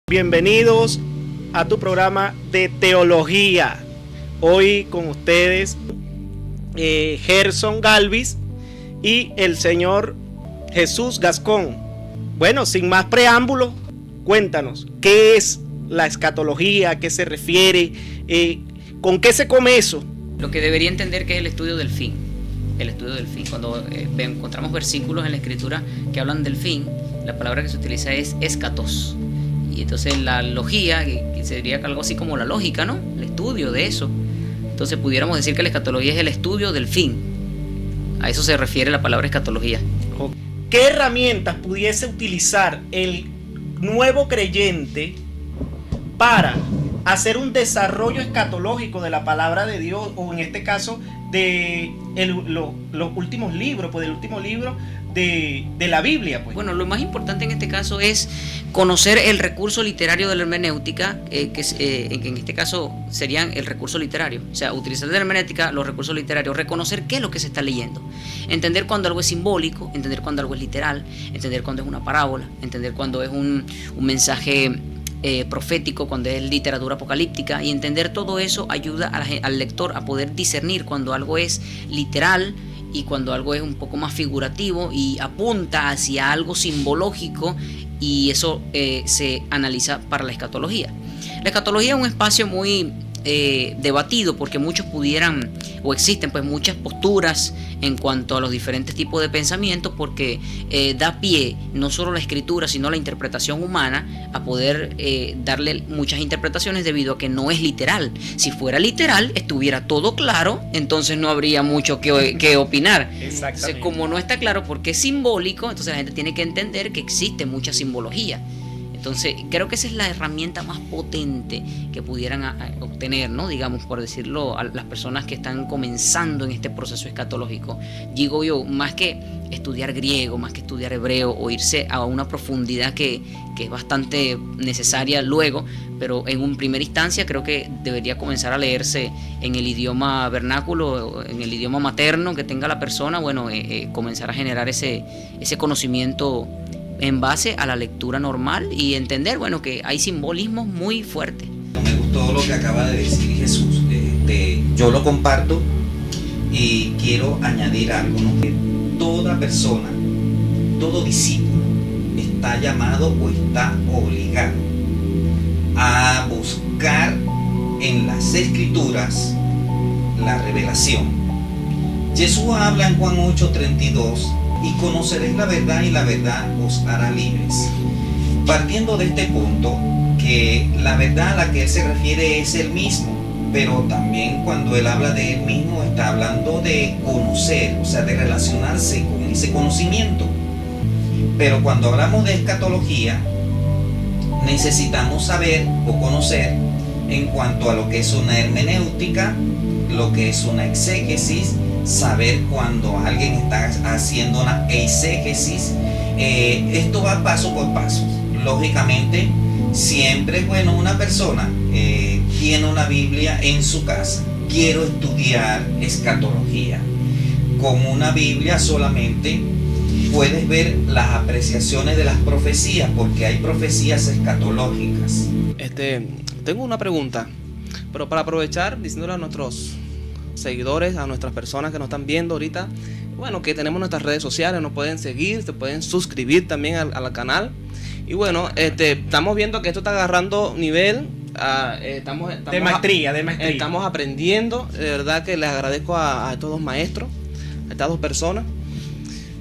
Bienvenidos a tu programa de teología. Hoy con ustedes Gerson Galvis y el señor Jesús Gascón. Bueno, sin más preámbulos, cuéntanos, ¿qué es la escatología? ¿A qué se refiere? ¿Con qué se come eso? Lo que debería entender que es el estudio del fin. El estudio del fin. Cuando encontramos versículos en la Escritura que hablan del fin, la palabra que se utiliza es escatos. Y entonces la logía, que sería algo así como la lógica, ¿no? El estudio de eso. Entonces pudiéramos decir que la escatología es el estudio del fin. A eso se refiere la palabra escatología. ¿Qué herramientas pudiese utilizar el nuevo creyente para hacer un desarrollo escatológico de la palabra de Dios, o en este caso de los últimos libros, pues del último libro de la Biblia, pues? Bueno, lo más importante en este caso es conocer el recurso literario de la hermenéutica, que en este caso serían el recurso literario. O sea, utilizar de la hermenéutica los recursos literarios, reconocer qué es lo que se está leyendo, entender cuando algo es simbólico, entender cuando algo es literal, entender cuando es una parábola, entender cuando es un mensaje profético, cuando es literatura apocalíptica, y entender todo eso ayuda al lector a poder discernir cuando algo es literal y cuando algo es un poco más figurativo y apunta hacia algo simbológico, y eso se analiza para la escatología. La escatología es un espacio muy debatido, porque muchos pudieran, o existen pues muchas posturas en cuanto a los diferentes tipos de pensamientos, porque da pie no solo la escritura sino la interpretación humana a poder darle muchas interpretaciones, debido a que no es literal. Si fuera literal, estuviera todo claro, entonces no habría mucho que opinar. Exactamente. Entonces, como no está claro porque es simbólico, entonces la gente tiene que entender que existe mucha simbología. Entonces, creo que esa es la herramienta más potente que pudieran obtener, ¿no? Digamos, por decirlo, a las personas que están comenzando en este proceso escatológico. Digo yo, más que estudiar griego, más que estudiar hebreo, o irse a una profundidad que es bastante necesaria luego, pero en una primera instancia creo que debería comenzar a leerse en el idioma vernáculo, en el idioma materno que tenga la persona. Bueno, comenzar a generar ese conocimiento en base a la lectura normal, y entender, bueno, que hay simbolismos muy fuertes. Me gustó lo que acaba de decir Jesús. Yo lo comparto y quiero añadir algo, ¿no? Que toda persona, todo discípulo está llamado o está obligado a buscar en las Escrituras la revelación. Jesús habla en Juan 8:32: y conoceréis la verdad, y la verdad os hará libres. Partiendo de este punto, que la verdad a la que él se refiere es él mismo, pero también cuando él habla de él mismo está hablando de conocer, o sea, de relacionarse con ese conocimiento. Pero cuando hablamos de escatología, necesitamos saber o conocer en cuanto a lo que es una hermenéutica, lo que es una exégesis, saber cuando alguien está haciendo una eisegesis. Esto va paso por paso. Lógicamente, siempre es bueno una persona tiene una Biblia en su casa. Quiero estudiar escatología. Con una Biblia solamente puedes ver las apreciaciones de las profecías, porque hay profecías escatológicas. Tengo una pregunta, pero para aprovechar, diciéndole a nuestros seguidores, a nuestras personas que nos están viendo ahorita, bueno, que tenemos nuestras redes sociales, nos pueden seguir, se pueden suscribir también al canal. Y bueno, estamos viendo que esto está agarrando nivel, estamos de maestría. Estamos aprendiendo. De verdad que les agradezco a estos dos maestros, a estas dos personas,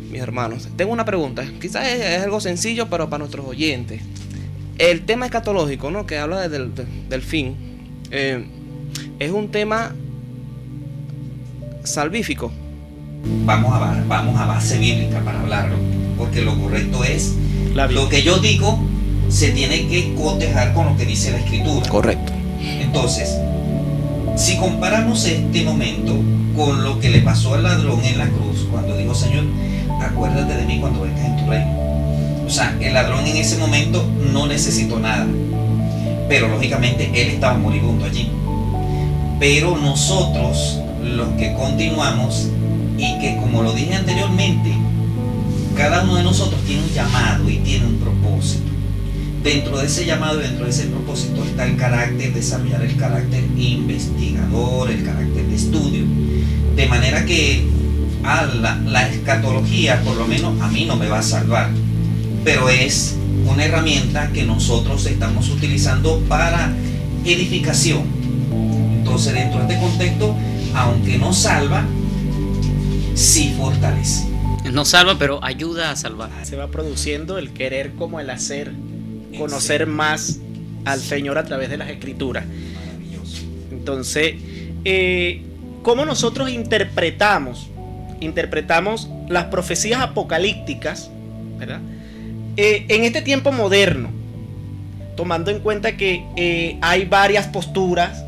mis hermanos. Tengo una pregunta, quizás es algo sencillo, pero para nuestros oyentes. El tema escatológico, ¿no?, que habla del fin, es un tema salvífico. Vamos a base bíblica para hablarlo, porque lo correcto es lo que yo digo se tiene que cotejar con lo que dice la Escritura. Correcto. Entonces, si comparamos este momento con lo que le pasó al ladrón en la cruz, cuando dijo: Señor, acuérdate de mí cuando vengas en tu reino. O sea, el ladrón en ese momento no necesitó nada, pero lógicamente él estaba moribundo allí. Pero nosotros, los que continuamos, y que, como lo dije anteriormente, cada uno de nosotros tiene un llamado y tiene un propósito. dentro de ese llamado y dentro de ese propósito está el carácter, desarrollar el carácter investigador, el carácter de estudio. De manera que la escatología, por lo menos a mí no me va a salvar, pero es una herramienta que nosotros estamos utilizando para edificación. Entonces, dentro de este contexto, aunque no salva, sí fortalece. No salva, pero ayuda a salvar. Se va produciendo el querer como el hacer, conocer más al Señor a través de las Escrituras. Maravilloso. Entonces, ¿cómo nosotros interpretamos las profecías apocalípticas, ¿verdad? En este tiempo moderno, tomando en cuenta que hay varias posturas,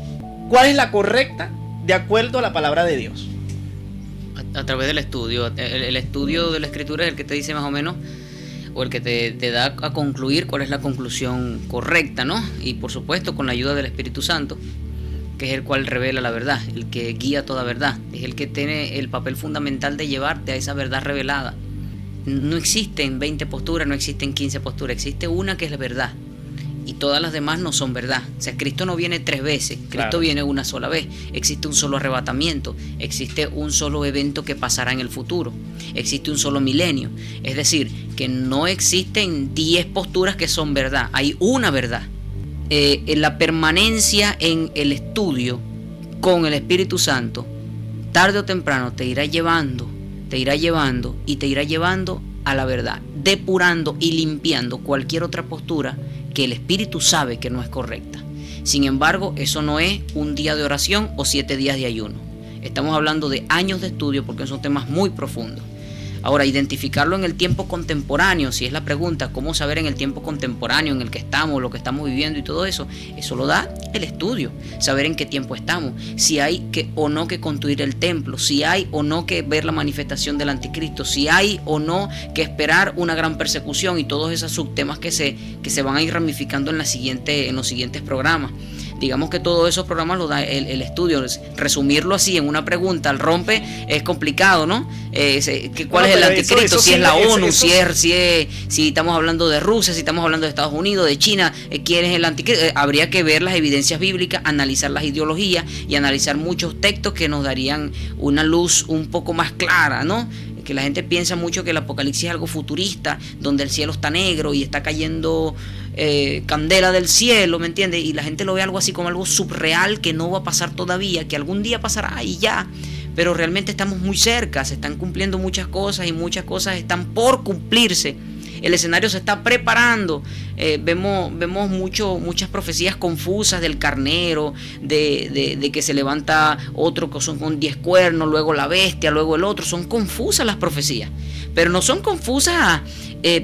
¿cuál es la correcta de acuerdo a la palabra de Dios? A través del estudio. El estudio de la Escritura es el que te dice más o menos, o el que te da a concluir cuál es la conclusión correcta, ¿no? Y por supuesto con la ayuda del Espíritu Santo, que es el cual revela la verdad, el que guía toda verdad, es el que tiene el papel fundamental de llevarte a esa verdad revelada. No existen 20 posturas, no existen 15 posturas, existe una que es la verdad. Y todas las demás no son verdad. O sea, Cristo no viene 3 veces, Cristo Claro. viene una sola vez. Existe un solo arrebatamiento, existe un solo evento que pasará en el futuro, existe un solo milenio. Es decir, que no existen 10 posturas que son verdad, hay una verdad. En la permanencia en el estudio con el Espíritu Santo, tarde o temprano te irá llevando y te irá llevando a la verdad, depurando y limpiando cualquier otra postura que el Espíritu sabe que no es correcta. Sin embargo, eso no es un día de oración o 7 días de ayuno. Estamos hablando de años de estudio porque son temas muy profundos. Ahora, identificarlo en el tiempo contemporáneo, si es la pregunta, ¿cómo saber en el tiempo contemporáneo en el que estamos, lo que estamos viviendo y todo eso? Eso lo da el estudio, saber en qué tiempo estamos, si hay que o no que construir el templo, si hay o no que ver la manifestación del anticristo, si hay o no que esperar una gran persecución y todos esos subtemas que se van a ir ramificando en los siguientes programas. Digamos que todos esos programas los da el estudio. Resumirlo así en una pregunta al rompe es complicado, ¿no? ¿Cuál es el anticristo? Si es la ONU, si estamos hablando de Rusia, si estamos hablando de Estados Unidos, de China, ¿quién es el anticristo? Habría que ver las evidencias bíblicas, analizar las ideologías y analizar muchos textos que nos darían una luz un poco más clara, ¿no? Que la gente piensa mucho que el apocalipsis es algo futurista, donde el cielo está negro y está cayendo candela del cielo, ¿me entiendes? Y la gente lo ve algo así como algo subreal que no va a pasar todavía, que algún día pasará y ya. Pero realmente estamos muy cerca, se están cumpliendo muchas cosas y muchas cosas están por cumplirse. El escenario se está preparando. Vemos muchas profecías confusas del carnero, de que se levanta otro que son con 10 cuernos, luego la bestia, luego el otro. Son confusas las profecías, pero no son confusas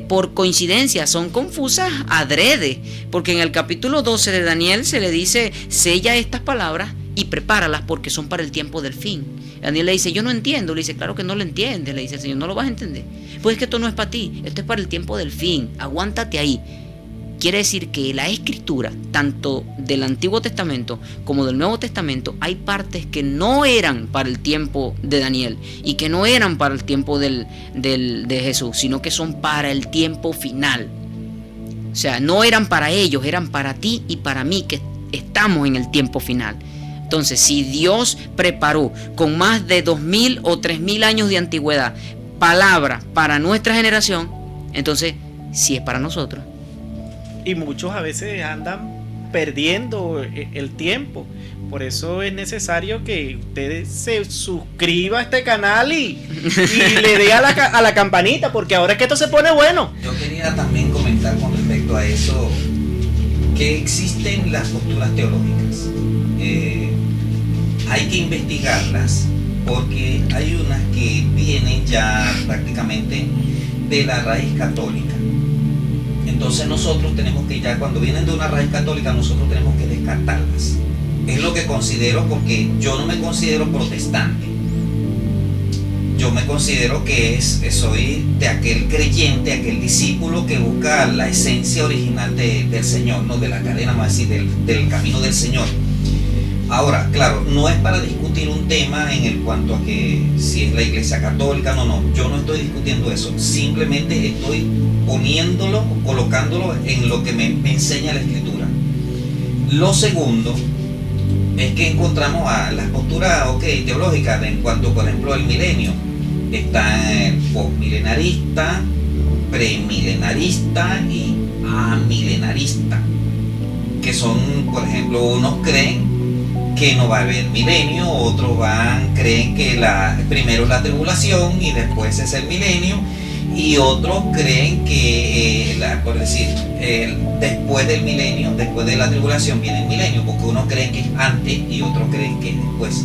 por coincidencia, son confusas adrede, porque en el capítulo 12 de Daniel se le dice: sella estas palabras y prepáralas porque son para el tiempo del fin. Daniel le dice: yo no entiendo. Le dice: claro que no lo entiendes. Le dice el Señor: no lo vas a entender. Pues es que esto no es para ti, esto es para el tiempo del fin, aguántate ahí. Quiere decir que la Escritura, tanto del Antiguo Testamento como del Nuevo Testamento, hay partes que no eran para el tiempo de Daniel y que no eran para el tiempo de Jesús, sino que son para el tiempo final. O sea, no eran para ellos, eran para ti y para mí, que estamos en el tiempo final. Entonces, si Dios preparó con más de 2000 o 3000 años de antigüedad palabra para nuestra generación, entonces sí es para nosotros. Y muchos a veces andan perdiendo el tiempo. Por eso es necesario que usted se suscriba a este canal y le dé a la campanita, porque ahora es que esto se pone bueno. Yo quería también comentar con respecto a eso, que existen las posturas teológicas. Hay que investigarlas, porque hay unas que vienen ya prácticamente de la raíz católica. Entonces nosotros tenemos que, ya cuando vienen de una raíz católica, nosotros tenemos que descartarlas. Es lo que considero, porque yo no me considero protestante. Yo me considero que soy de aquel creyente, aquel discípulo que busca la esencia original del Señor, no de la cadena, más así, del camino del Señor. Ahora, claro, no es para discutir un tema en el cuanto a que si es la Iglesia Católica, no, yo no estoy discutiendo eso, simplemente estoy poniéndolo, colocándolo en lo que me enseña la Escritura. Lo segundo es que encontramos a las posturas teológicas en cuanto, por ejemplo, al milenio. Está el postmilenarista, premilenarista y amilenarista, que son, por ejemplo, unos creen que no va a haber milenio, otros creen que primero es la tribulación y después es el milenio, y otros creen que, por decir, después del milenio, después de la tribulación viene el milenio, porque unos creen que es antes y otros creen que es después.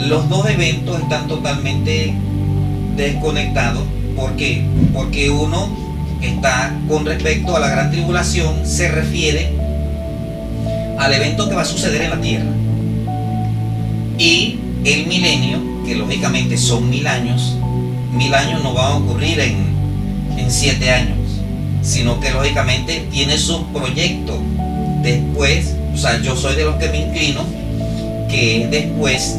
Los dos eventos están totalmente desconectados. ¿Por qué? Porque uno está con respecto a la gran tribulación, se refiere al evento que va a suceder en la tierra. Y el milenio, que lógicamente son 1000 años no van a ocurrir en 7 años, sino que lógicamente tiene su proyecto después. O sea, yo soy de los que me inclino que es después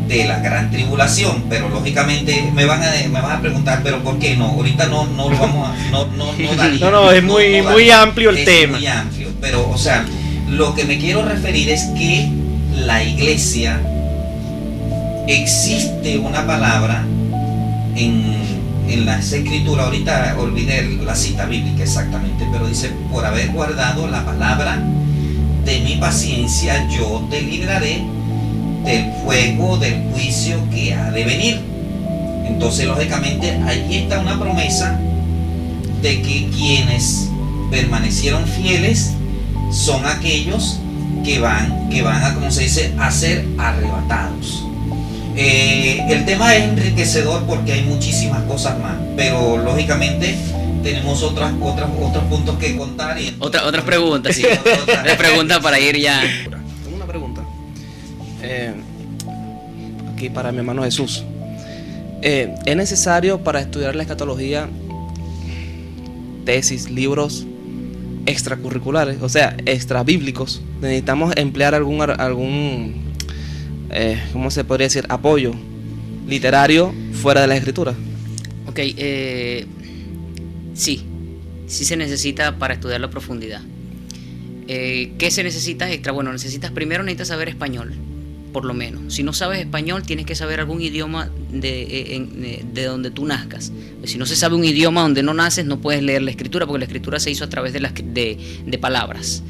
de la gran tribulación, pero lógicamente me van a preguntar, pero ¿por qué no? Ahorita no lo vamos a no, es muy amplio el tema. Muy amplio, pero o sea, lo que me quiero referir es que la iglesia, existe una palabra en las escrituras, ahorita olvidé la cita bíblica exactamente, pero dice: por haber guardado la palabra de mi paciencia, yo te libraré del fuego del juicio que ha de venir. Entonces, lógicamente, allí está una promesa de que quienes permanecieron fieles son aquellos que van a, como se dice, a ser arrebatados. El tema es enriquecedor porque hay muchísimas cosas más, pero lógicamente tenemos otros puntos que contar. Y otras preguntas, sí. Otras preguntas para ir ya. Tengo una pregunta. Aquí para mi hermano Jesús. ¿Es necesario para estudiar la escatología tesis, libros extracurriculares, o sea, extrabíblicos? ¿Necesitamos emplear algún ¿cómo se podría decir? Apoyo literario fuera de la escritura? Ok, sí se necesita para estudiar la profundidad. ¿Qué se necesita extra? Bueno, necesitas saber español, por lo menos. Si no sabes español, tienes que saber algún idioma de donde tú nazcas. Si no se sabe un idioma donde no naces, no puedes leer la escritura, porque la escritura se hizo a través de palabras.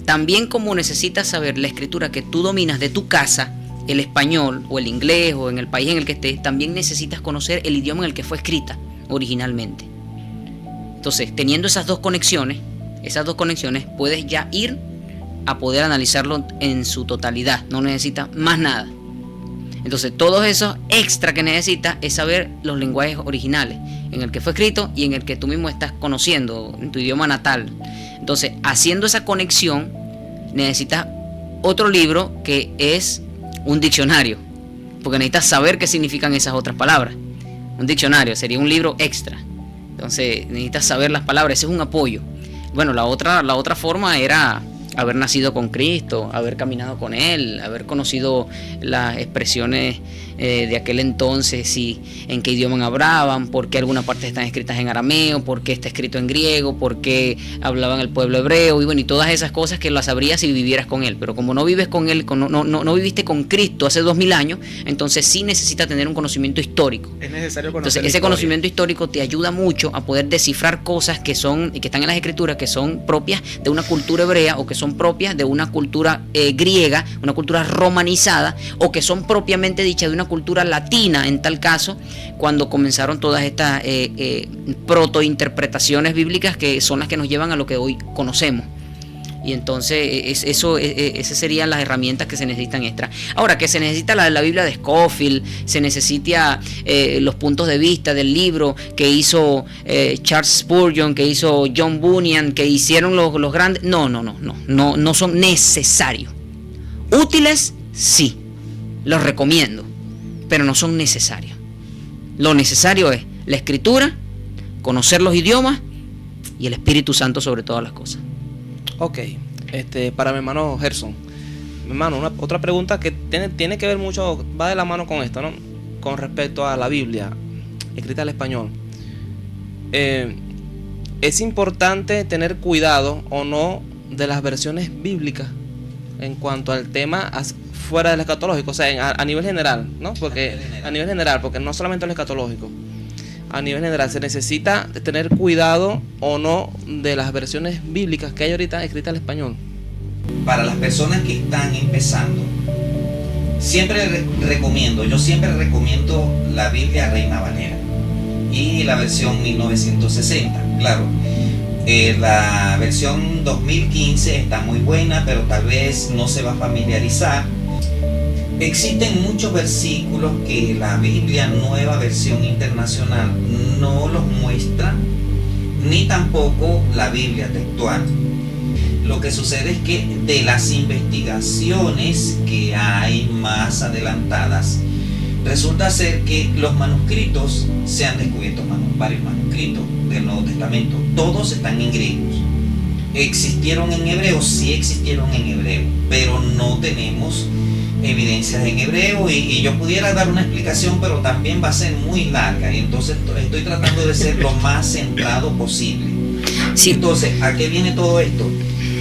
También, como necesitas saber la escritura que tú dominas de tu casa, el español o el inglés o en el país en el que estés, también necesitas conocer el idioma en el que fue escrita originalmente. Entonces, teniendo esas dos conexiones, puedes ya ir a poder analizarlo en su totalidad. No necesitas más nada. Entonces, todo eso extra que necesitas es saber los lenguajes originales, en el que fue escrito y en el que tú mismo estás conociendo, en tu idioma natal. Entonces, haciendo esa conexión, necesitas otro libro que es un diccionario, porque necesitas saber qué significan esas otras palabras. Un diccionario sería un libro extra. Entonces, necesitas saber las palabras, ese es un apoyo. Bueno, la otra forma era haber nacido con Cristo, haber caminado con Él, haber conocido las expresiones de aquel entonces, y en qué idioma hablaban, por qué algunas partes están escritas en arameo, por qué está escrito en griego, por qué hablaban el pueblo hebreo, y bueno, y todas esas cosas que las sabrías si vivieras con Él. Pero como no vives con Él, no viviste con Cristo hace 2000 años, entonces sí necesitas tener un conocimiento histórico. Es necesario conocer. Entonces, ese conocimiento histórico te ayuda mucho a poder descifrar cosas que están en las escrituras, que son propias de una cultura hebrea, o que son propias de una cultura griega, una cultura romanizada, o que son propiamente dichas de una cultura latina, en tal caso, cuando comenzaron todas estas protointerpretaciones bíblicas, que son las que nos llevan a lo que hoy conocemos. Y entonces esas serían las herramientas que se necesitan extra. Ahora, que se necesita la Biblia de Scofield, se necesita los puntos de vista del libro que hizo Charles Spurgeon, que hizo John Bunyan, que hicieron los grandes. No son necesarios. Útiles, sí, los recomiendo, pero no son necesarios. Lo necesario es la escritura, conocer los idiomas y el Espíritu Santo sobre todas las cosas. Ok, para mi hermano Gerson, hermano, otra pregunta que tiene que ver mucho, va de la mano con esto, ¿no? Con respecto a la Biblia, escrita al español. ¿Es importante tener cuidado o no de las versiones bíblicas en cuanto al tema fuera del escatológico? O sea, a nivel general, ¿no? Porque a nivel general, porque no solamente el escatológico. A nivel general, ¿se necesita tener cuidado o no de las versiones bíblicas que hay ahorita escritas al español? Para las personas que están empezando, yo siempre recomiendo la Biblia Reina Valera y la versión 1960. Claro, la versión 2015 está muy buena, pero tal vez no se va a familiarizar. Existen muchos versículos que la Biblia Nueva Versión Internacional no los muestra, ni tampoco la Biblia textual. Lo que sucede es que de las investigaciones que hay más adelantadas, resulta ser que los manuscritos se han descubierto, varios manuscritos del Nuevo Testamento, todos están en griegos. ¿Existieron en hebreo? Sí existieron en hebreo, pero no tenemos evidencias en hebreo y yo pudiera dar una explicación, pero también va a ser muy larga, y entonces estoy tratando de ser lo más centrado posible. Sí. Entonces, ¿a qué viene todo esto?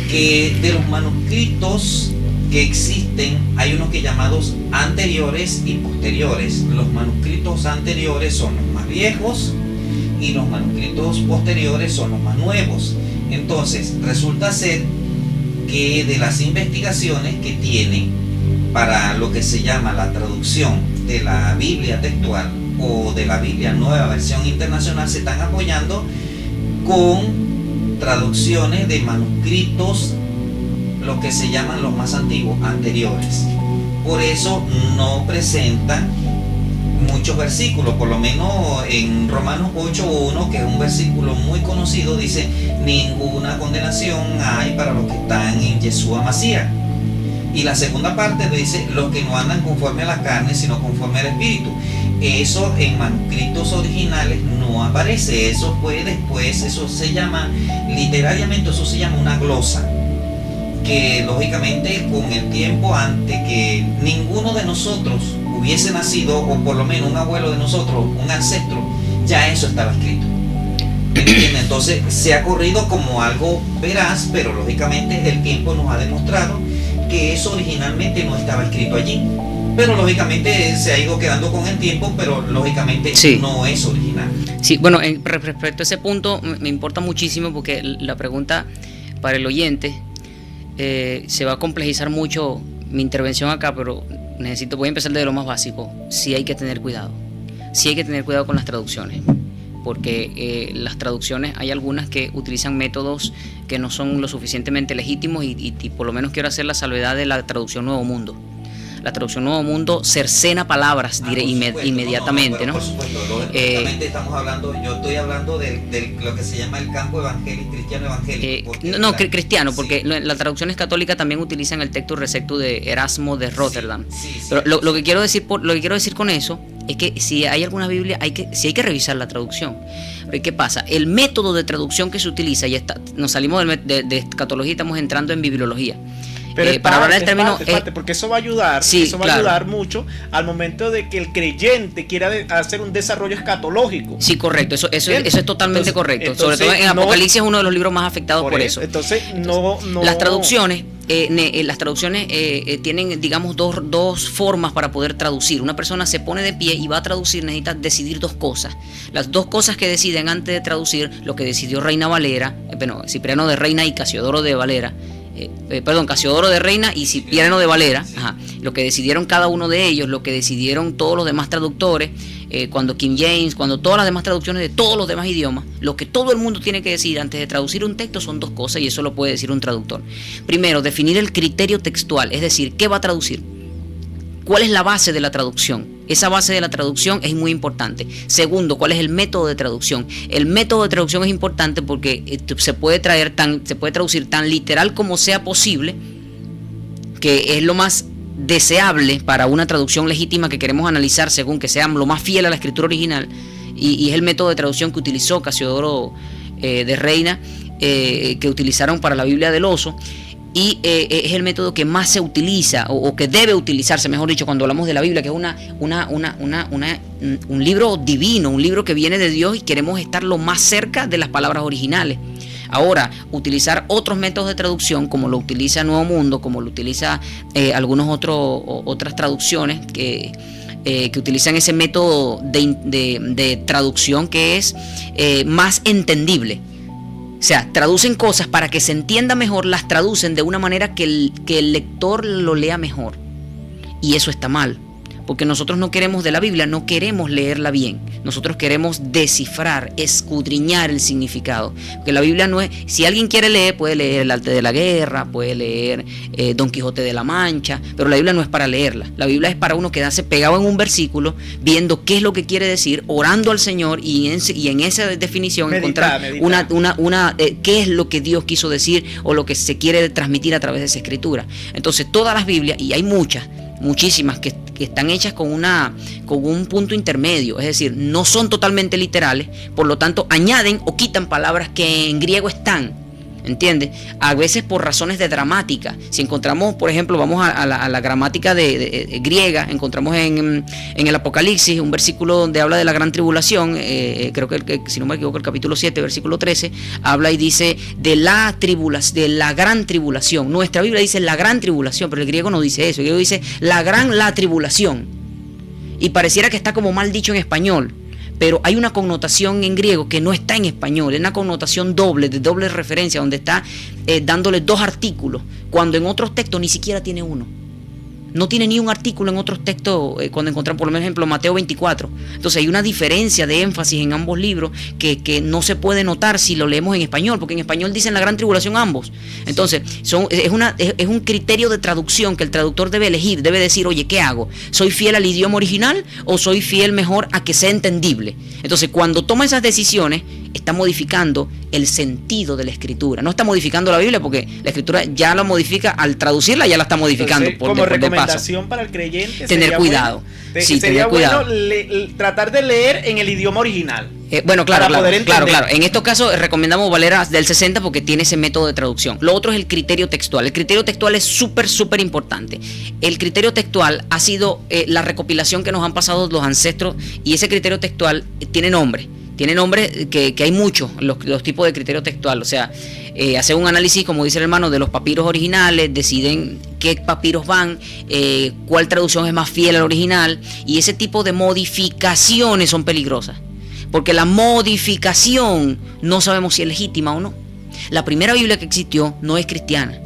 Que de los manuscritos que existen, hay unos que llamados anteriores y posteriores. Los manuscritos anteriores son los más viejos y los manuscritos posteriores son los más nuevos. Entonces, resulta ser que de las investigaciones que tienen para lo que se llama la traducción de la Biblia textual o de la Biblia Nueva Versión Internacional, se están apoyando con traducciones de manuscritos, lo que se llaman los más antiguos, anteriores. Por eso no presentan muchos versículos, por lo menos en Romanos 8:1, que es un versículo muy conocido, dice: ninguna condenación hay para los que están en Yeshua Mashiach. Y la segunda parte dice: los que no andan conforme a la carne, sino conforme al Espíritu. Eso en manuscritos originales no aparece, eso fue después, eso se llama, literariamente eso se llama una glosa, que lógicamente con el tiempo, antes que ninguno de nosotros hubiese nacido, o por lo menos un abuelo de nosotros, un ancestro, ya eso estaba escrito. ¿Entiendes? Entonces se ha corrido como algo veraz, pero lógicamente el tiempo nos ha demostrado que eso originalmente no estaba escrito allí. Pero lógicamente se ha ido quedando con el tiempo, pero lógicamente sí, no es original. Sí, bueno, respecto a ese punto me importa muchísimo, porque la pregunta para el oyente se va a complejizar mucho mi intervención acá, pero voy a empezar desde lo más básico. Sí hay que tener cuidado. Sí hay que tener cuidado con las traducciones, porque las traducciones, hay algunas que utilizan métodos que no son lo suficientemente legítimos, y por lo menos quiero hacer la salvedad de la traducción Nuevo Mundo. La traducción Nuevo Mundo cercena palabras inmediatamente, ¿no? Por supuesto, lógicamente estamos hablando, yo estoy hablando de lo que se llama el campo evangélico, cristiano evangélico. Cristiano, porque las traducciones católicas también utilizan el Textus Receptus de Erasmo de Rotterdam. Sí, pero lo que quiero decir con eso es que si hay alguna Biblia, hay que revisar la traducción. Pero ¿qué pasa? El método de traducción que se utiliza, nos salimos de escatología y estamos entrando en bibliología. Pero para hablar del término, porque eso va a ayudar, ayudar mucho al momento de que el creyente quiera hacer un desarrollo escatológico. Sí, correcto, eso es totalmente correcto. Sobre todo en Apocalipsis es uno de los libros más afectados por eso. Entonces, las traducciones tienen, digamos, dos formas para poder traducir. Una persona se pone de pie y va a traducir, necesita decidir dos cosas. Las dos cosas que deciden antes de traducir, lo que decidió Reina Valera, Cipriano de Reina y Casiodoro de Valera. Casiodoro de Reina y Cipriano de Valera, lo que decidieron cada uno de ellos, lo que decidieron todos los demás traductores, cuando King James, cuando todas las demás traducciones de todos los demás idiomas, lo que todo el mundo tiene que decir antes de traducir un texto son dos cosas, y eso lo puede decir un traductor. Primero, definir el criterio textual, es decir, ¿qué va a traducir? ¿Cuál es la base de la traducción? Esa base de la traducción es muy importante. Segundo, ¿cuál es el método de traducción? El método de traducción es importante porque se puede traducir tan literal como sea posible, que es lo más deseable para una traducción legítima que queremos analizar según que sea lo más fiel a la escritura original, y es el método de traducción que utilizó Casiodoro de Reina, que utilizaron para la Biblia del Oso. y es el método que más se utiliza o que debe utilizarse, mejor dicho, cuando hablamos de la Biblia, que es un libro divino, un libro que viene de Dios y queremos estar lo más cerca de las palabras originales. Ahora, utilizar otros métodos de traducción, como lo utiliza Nuevo Mundo, como lo utiliza otras traducciones que utilizan ese método de traducción que es más entendible. O sea, traducen cosas para que se entienda mejor, las traducen de una manera que el lector lo lea mejor. Y eso está mal, porque nosotros no queremos de la Biblia, no queremos leerla bien. Nosotros queremos descifrar, escudriñar el significado. Porque la Biblia no es... Si alguien quiere leer, puede leer El Arte de la Guerra, puede leer Don Quijote de la Mancha, pero la Biblia no es para leerla. La Biblia es para uno quedarse pegado en un versículo, viendo qué es lo que quiere decir, orando al Señor y en esa definición encontrar qué es lo que Dios quiso decir o lo que se quiere transmitir a través de esa escritura. Entonces, todas las Biblias, y hay muchísimas que están hechas con un punto intermedio, es decir, no son totalmente literales, por lo tanto añaden o quitan palabras que en griego están, ¿entiendes? A veces por razones de gramática. Si encontramos, por ejemplo, vamos a la gramática de griega, encontramos en el Apocalipsis un versículo donde habla de la gran tribulación, creo que si no me equivoco el capítulo 7, versículo 13, habla y dice de la gran tribulación. Nuestra Biblia dice la gran tribulación, pero el griego no dice eso, el griego dice la tribulación. Y pareciera que está como mal dicho en español, pero hay una connotación en griego que no está en español, es una connotación doble, de doble referencia, donde está dándole dos artículos, cuando en otros textos ni siquiera tiene uno. No tiene ni un artículo en otros textos, cuando encontramos, por ejemplo, Mateo 24. Entonces hay una diferencia de énfasis en ambos libros que no se puede notar si lo leemos en español, porque en español dicen la gran tribulación ambos. Entonces es un criterio de traducción que el traductor debe elegir, debe decir, oye, ¿qué hago? ¿Soy fiel al idioma original o soy fiel mejor a que sea entendible? Entonces cuando toma esas decisiones, está modificando el sentido de la escritura. No está modificando la Biblia, porque la escritura ya la modifica, al traducirla ya la está modificando. Entonces, como recomendación para el creyente, tener cuidado. Sería bueno tratar de leer en el idioma original. Claro. En estos casos recomendamos Valera del 60 porque tiene ese método de traducción. Lo otro es el criterio textual. El criterio textual es súper importante. El criterio textual ha sido la recopilación que nos han pasado los ancestros, y ese criterio textual tiene nombre. Tiene nombre que hay muchos, los tipos de criterio textual. O sea, hacen un análisis, como dice el hermano, de los papiros originales, deciden qué papiros van, cuál traducción es más fiel al original, y ese tipo de modificaciones son peligrosas, porque la modificación no sabemos si es legítima o no. La primera Biblia que existió no es cristiana.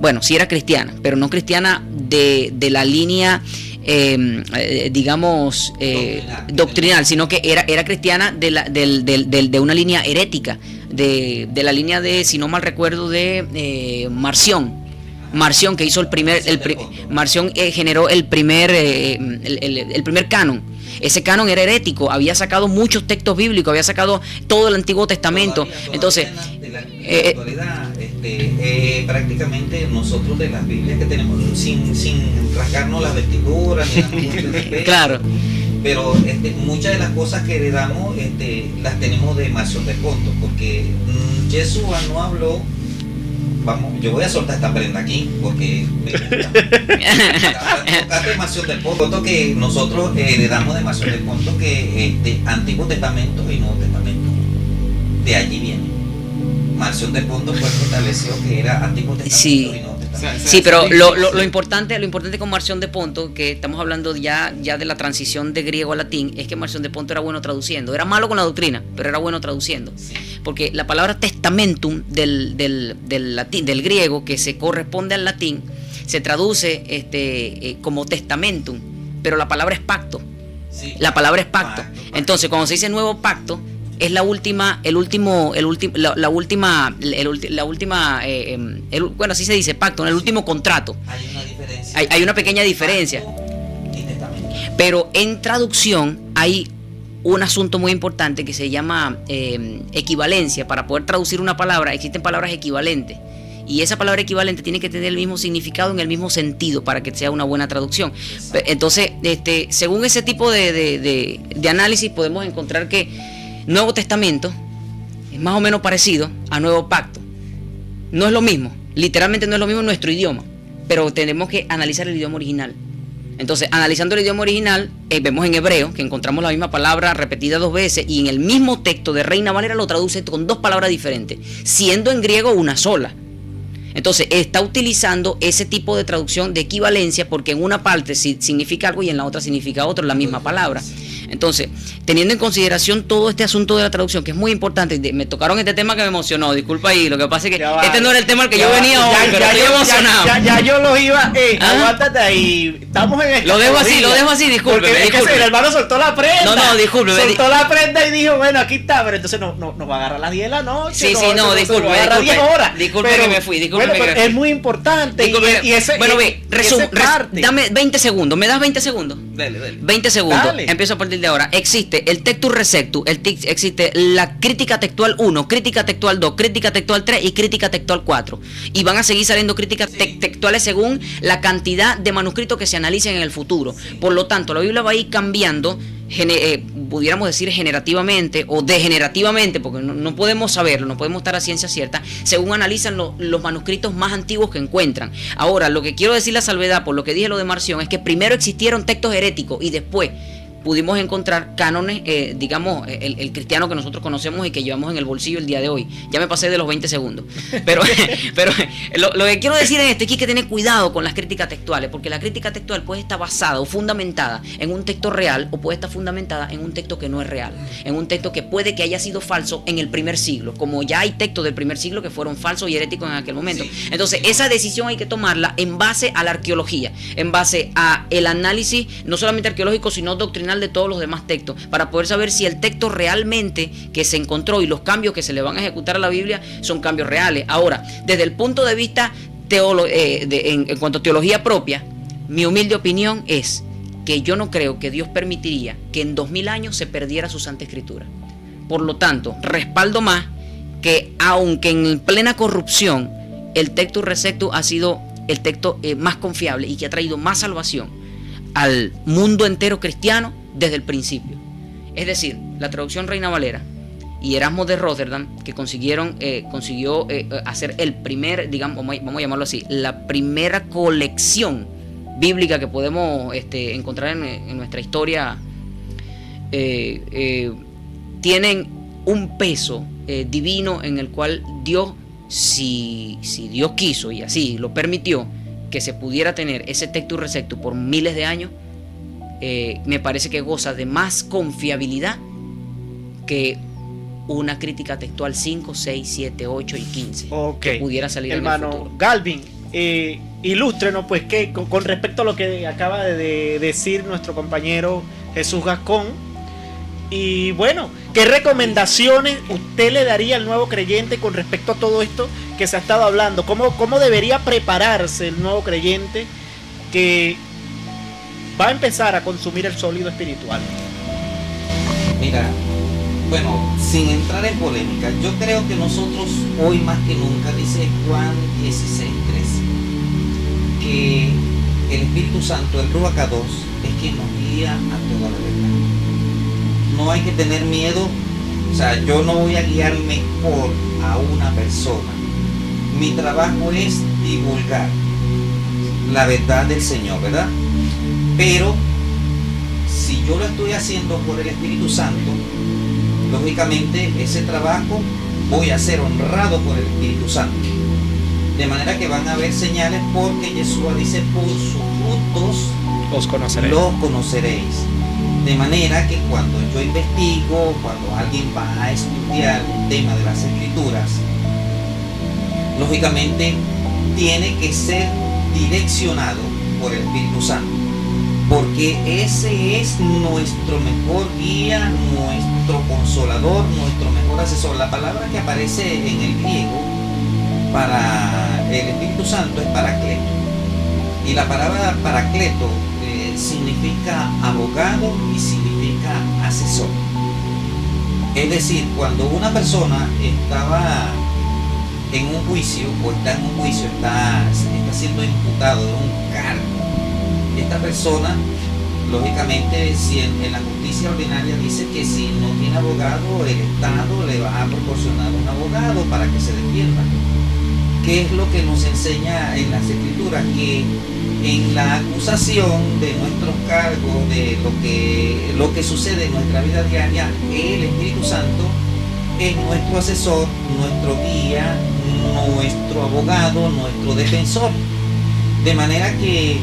Bueno, sí era cristiana, pero no cristiana de la línea doctrinal, sino que era cristiana de una línea herética, de la línea de, si no mal recuerdo, de Marción, que hizo Marción generó el primer canon. Ese canon era herético, había sacado muchos textos bíblicos, había sacado todo el Antiguo Testamento. Entonces, en la actualidad, prácticamente nosotros de las Biblias que tenemos, sin rasgarnos las vestiduras ni las claro. Pero muchas de las cosas que heredamos las tenemos de Marción de Ponto, porque Yeshua no habló. Vamos, yo voy a soltar esta prenda aquí porque me gusta. Tocaste Marción del Ponto, que nosotros heredamos de Marción del Ponto, que Antiguo Testamento y Nuevo Testamento. De allí viene. Marción del Ponto fue establecido que era Antiguo Testamento y Nuevo Testamento. Sí, pero lo importante con Marción de Ponto, que estamos hablando ya de la transición de griego a latín, es que Marción de Ponto era bueno traduciendo. Era malo con la doctrina, pero era bueno traduciendo. Sí. Porque la palabra testamentum del griego, que se corresponde al latín, se traduce como testamentum, pero la palabra es pacto. Sí, la palabra es pacto. Entonces, cuando se dice nuevo pacto, es la última, bueno, así se dice, pacto, en el último contrato. Hay una diferencia. Hay una pequeña diferencia. Pero en traducción hay un asunto muy importante que se llama equivalencia. Para poder traducir una palabra existen palabras equivalentes, y esa palabra equivalente tiene que tener el mismo significado en el mismo sentido para que sea una buena traducción. Entonces, según ese tipo de análisis, podemos encontrar que Nuevo Testamento es más o menos parecido a Nuevo Pacto. No es lo mismo, literalmente no es lo mismo en nuestro idioma, pero tenemos que analizar el idioma original. Entonces, analizando el idioma original, vemos en hebreo que encontramos la misma palabra repetida 2 veces, y en el mismo texto de Reina Valera lo traduce con 2 palabras diferentes, siendo en griego una sola. Entonces, está utilizando ese tipo de traducción de equivalencia, porque en una parte significa algo y en la otra significa otro, la misma palabra. Entonces, teniendo en consideración todo este asunto de la traducción, que es muy importante, me tocaron este tema que me emocionó, disculpa ahí, lo que pasa es que este no era el tema al que yo venía hoy, pero estoy emocionado. Ya yo los iba, aguántate ahí, estamos en esta Lo dejo así, disculpe. Es que el hermano soltó la prenda. No, disculpe. Soltó la prenda y dijo, bueno, aquí está, pero entonces nos va a agarrar a las 10 de la noche. Sí, disculpe. Va a agarrar 10 horas. Disculpe que me fui, es muy importante. Bueno, dame 20 segundos, ¿me das 20 segundos? Dale. 20 segundos, Dale. empiezo a partir de ahora. Existe el Textus Receptus, existe la crítica textual 1, crítica textual 2, crítica textual 3 y crítica textual 4. Y van a seguir saliendo críticas textuales según la cantidad de manuscritos que se analicen en el futuro. Por lo tanto, la Biblia va a ir cambiando, pudiéramos decir generativamente o degenerativamente, porque no podemos saberlo, no podemos estar a ciencia cierta, según analizan los manuscritos más antiguos que encuentran. Ahora, lo que quiero decir, la salvedad, por lo que dije lo de Marción, es que primero existieron textos heréticos y después pudimos encontrar cánones, digamos, el cristiano que nosotros conocemos y que llevamos en el bolsillo el día de hoy. Ya me pasé de los 20 segundos. Pero lo que quiero decir en esto es que hay que tener cuidado con las críticas textuales, porque la crítica textual puede estar basada o fundamentada en un texto real, o puede estar fundamentada en un texto que no es real, en un texto que puede que haya sido falso en el primer siglo, como ya hay textos del primer siglo que fueron falsos y heréticos en aquel momento. Entonces, esa decisión hay que tomarla en base a la arqueología, en base a el análisis, no solamente arqueológico, sino doctrinal de todos los demás textos, para poder saber si el texto realmente que se encontró y los cambios que se le van a ejecutar a la Biblia son cambios reales. Ahora, desde el punto de vista en cuanto a teología propia, mi humilde opinión es que yo no creo que Dios permitiría que en 2000 años se perdiera su Santa Escritura. Por lo tanto, respaldo más que, aunque en plena corrupción, el Textus Receptus ha sido el texto más confiable y que ha traído más salvación al mundo entero cristiano desde el principio. Es decir, la traducción Reina Valera y Erasmo de Rotterdam, que consiguió hacer el primer, digamos, vamos a llamarlo así, la primera colección bíblica que podemos encontrar en nuestra historia, tienen un peso divino en el cual Dios, si Dios quiso y así lo permitió, que se pudiera tener ese Textus Receptus por miles de años, me parece que goza de más confiabilidad que una crítica textual 5, 6, 7, 8 y 15 que pudiera salir hermano, en el futuro. Galvin, ilústrenos pues que con respecto a lo que acaba de decir nuestro compañero Jesús Gascón, y bueno, ¿qué recomendaciones usted le daría al nuevo creyente con respecto a todo esto que se ha estado hablando? ¿Cómo debería prepararse el nuevo creyente que va a empezar a consumir el sólido espiritual? Mira, bueno, sin entrar en polémica, yo creo que nosotros hoy más que nunca, dice Juan 16:13, que el Espíritu Santo, el Ruach Kadosh, es quien nos guía a toda la verdad. No hay que tener miedo, o sea, yo no voy a guiarme a una persona. Mi trabajo es divulgar la verdad del Señor, ¿verdad? Pero si yo lo estoy haciendo por el Espíritu Santo, lógicamente ese trabajo voy a ser honrado por el Espíritu Santo. De manera que van a haber señales, porque Yeshua dice, por sus frutos los conoceréis. De manera que cuando yo investigo, cuando alguien va a estudiar un tema de las Escrituras, lógicamente tiene que ser direccionado por el Espíritu Santo, porque ese es nuestro mejor guía, nuestro consolador, nuestro mejor asesor. La palabra que aparece en el griego para el Espíritu Santo es paracleto, y la palabra paracleto significa abogado y significa asesor. Es decir, cuando una persona estaba en un juicio o está en un juicio, está siendo imputado de un cargo, esta persona, lógicamente, si en la justicia ordinaria dice que si no tiene abogado, el Estado le va a proporcionar un abogado para que se defienda. ¿qué es lo que nos enseña en las Escrituras? Que en la acusación de nuestros cargos, de lo que sucede en nuestra vida diaria, el Espíritu Santo es nuestro asesor, nuestro guía, nuestro abogado, nuestro defensor. De manera que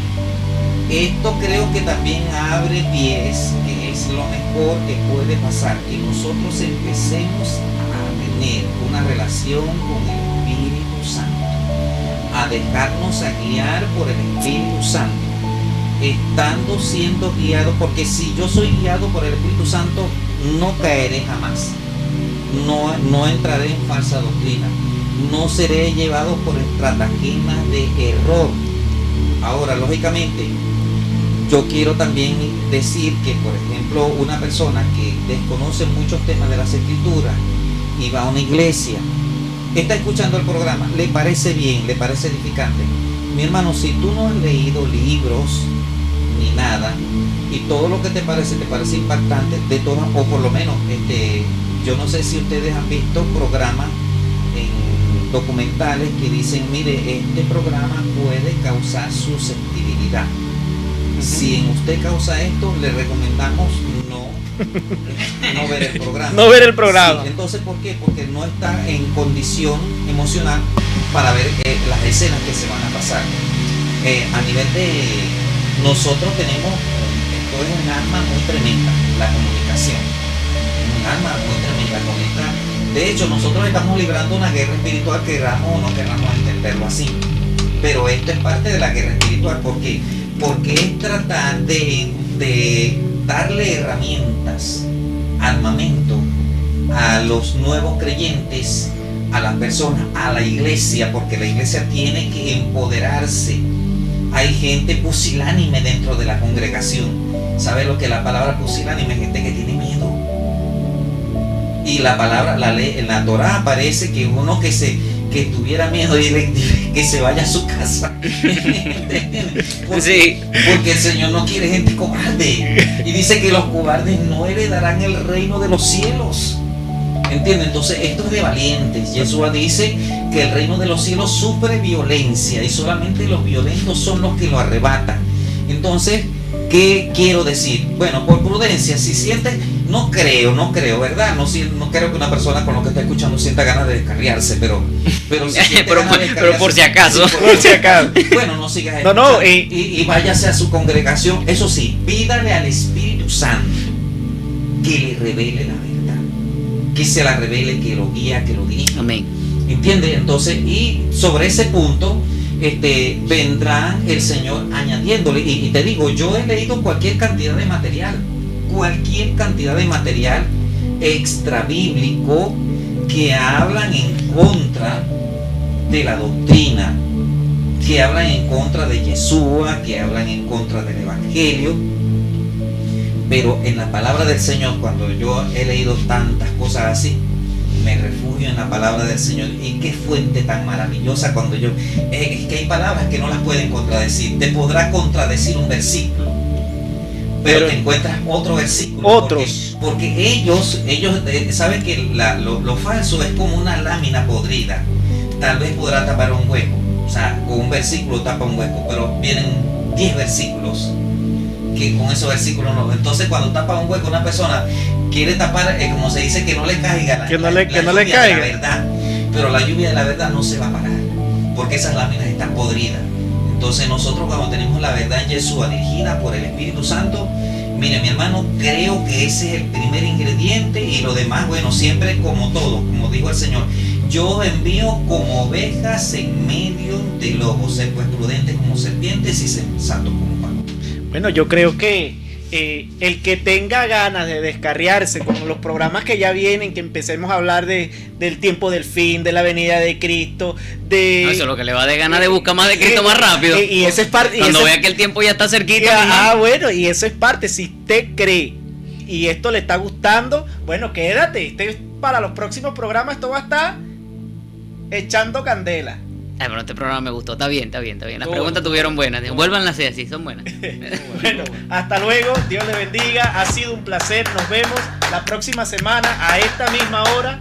esto creo que también abre pies, que es lo mejor que puede pasar, que nosotros empecemos a tener una relación con el Espíritu Santo, a dejarnos a guiar por el Espíritu Santo, estando siendo guiado, porque si yo soy guiado por el Espíritu Santo, no caeré jamás, no entraré en falsa doctrina, no seré llevado por estratagemas de error. Ahora, lógicamente, yo quiero también decir que, por ejemplo, una persona que desconoce muchos temas de las Escrituras y va a una iglesia, está escuchando el programa, le parece bien, le parece edificante. Mi hermano, si tú no has leído libros ni nada, y todo lo que te parece impactante, de todas, o por lo menos, yo no sé si ustedes han visto programas en documentales que dicen, mire, este programa puede causar susceptibilidad. Si en usted causa esto, le recomendamos no ver el programa. No ver el programa. Sí, entonces, ¿por qué? Porque no está en condición emocional para ver las escenas que se van a pasar. A nivel de... Nosotros tenemos, esto es un arma muy tremenda, la comunicación. Un arma muy tremenda con esta. De hecho, nosotros estamos librando una guerra espiritual, queramos o no queramos entenderlo así. Pero esto es parte de la guerra espiritual. ¿Por qué? Porque es tratar de darle herramientas, armamento a los nuevos creyentes, a las personas, a la iglesia, porque la iglesia tiene que empoderarse. Hay gente pusilánime dentro de la congregación. ¿Sabe lo que la palabra pusilánime? Gente que tiene miedo. Y la palabra, la ley, en la Torá aparece que uno que tuviera miedo y que se vaya a su casa. Porque el Señor no quiere gente cobarde. Y dice que los cobardes no heredarán el reino de los cielos. ¿Entienden? Entonces esto es de valientes. Yeshua dice que el reino de los cielos sufre violencia y solamente los violentos son los que lo arrebatan. Entonces, ¿qué quiero decir? Bueno, por prudencia, si sientes, no creo, ¿verdad? No creo que una persona con lo que está escuchando sienta ganas de descarriarse, pero si siente ganas de pero por si acaso. Por si acaso. Bueno, no sigas escuchando. Y váyase a su congregación. Eso sí, pídale al Espíritu Santo que le revele la verdad, que se la revele, que lo guía, que lo dirija. Amén. ¿Entiendes? Entonces, y sobre ese punto vendrá el Señor añadiéndole. Y te digo, yo he leído cualquier cantidad de material extra bíblico que hablan en contra de la doctrina, que hablan en contra de Yeshua, que hablan en contra del Evangelio. Pero en la palabra del Señor, cuando yo he leído tantas cosas así, me refugio en la palabra del Señor. Y qué fuente tan maravillosa cuando yo... es que hay palabras que no las pueden contradecir. Te podrá contradecir un versículo, pero te encuentras otro versículo. Otros. Porque ellos saben que lo falso es como una lámina podrida. Tal vez podrá tapar un hueco. O sea, con un versículo tapa un hueco, pero vienen 10 versículos que con esos versículos no. Entonces, cuando tapa un hueco, una persona quiere tapar, como se dice, que no le caiga la lluvia de la verdad. Pero la lluvia de la verdad no se va a parar, porque esas láminas están podridas. Entonces, nosotros cuando tenemos la verdad en Yeshua, dirigida por el Espíritu Santo, mire, mi hermano, creo que ese es el primer ingrediente, y lo demás, bueno, siempre como todo, como dijo el Señor, yo envío como ovejas en medio de lobos, ser pues prudentes como serpientes y sensatos como palomas. Bueno, yo creo que el que tenga ganas de descarriarse con los programas que ya vienen, que empecemos a hablar del tiempo del fin, de la venida de Cristo, eso es lo que le va de ganas de buscar más de Cristo más rápido. Y eso es parte. Cuando vea que el tiempo ya está cerquita. Bueno, y eso es parte. Si usted cree y esto le está gustando, bueno, quédate. Para los próximos programas esto va a estar echando candela. Bueno, este programa me gustó, está bien. Las preguntas tuvieron buenas, vuélvanlas a hacer así, son buenas. Bueno, hasta luego, Dios le bendiga, ha sido un placer, nos vemos la próxima semana a esta misma hora